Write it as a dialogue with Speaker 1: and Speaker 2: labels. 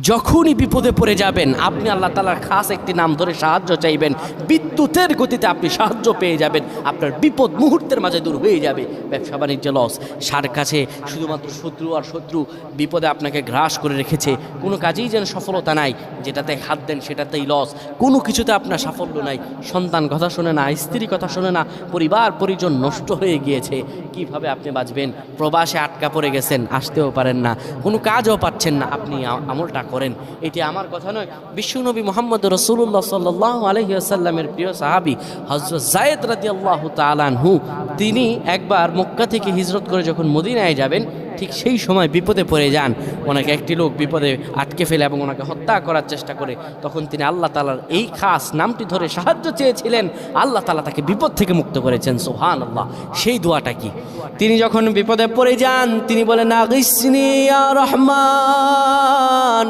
Speaker 1: যখনই বিপদে পড়ে যাবেন আপনি আল্লাহ তাআলার খাস একটি নাম ধরে সাহায্য চাইবেন, বিদ্যুতের গতিতে আপনি সাহায্য পেয়ে যাবেন, আপনার বিপদ মুহূর্তের মাঝে দূর হয়ে যাবে। ব্যবসা বাণিজ্য লস, সার কাছে শুধুমাত্র শত্রু আর শত্রু বিপদে আপনাকে গ্রাস করে রেখেছে, কোনো কাজেই যেন সফলতা নাই, যেটাতে হাত দেন সেটাতেই লস, কোনো কিছুতে আপনার সাফল্য নাই, সন্তান কথা শোনে না, স্ত্রী কথা শোনে না, পরিবার পরিজন নষ্ট হয়ে গিয়েছে, কিভাবে আপনি বাঁচবেন? প্রবাসে আটকা পড়ে গেছেন, আসতেও পারেন না, কোনো কাজও পাচ্ছেন না, আপনি আমলটা করেন। এটি আমার কথা নয়, বিশ্বনবী মুহাম্মদ রাসূলুল্লাহ সাল্লাল্লাহু আলাইহি ওয়াসাল্লামের প্রিয় সাহাবী হযরত যায়েদ রাদিয়াল্লাহু তাআলা আনহু, তিনি একবার মক্কা থেকে হিজরত করে যখন মদিনায় যাবেন, ঠিক সেই সময় বিপদে পড়ে যান। ওনাকে একটি লোক বিপদে আটকে ফেলে এবং ওনাকে হত্যা করার চেষ্টা করে। তখন তিনি আল্লাহ তাআলার এই খাস নামটি ধরে সাহায্য চেয়েছিলেন, আল্লাহ তাআলা তাকে বিপদ থেকে মুক্ত করেছেন। সুবহানাল্লাহ। সেই দোয়াটা কি? তিনি যখন বিপদে পড়ে যান তিনি বলেন, আগিসনি ইয়া রহমান।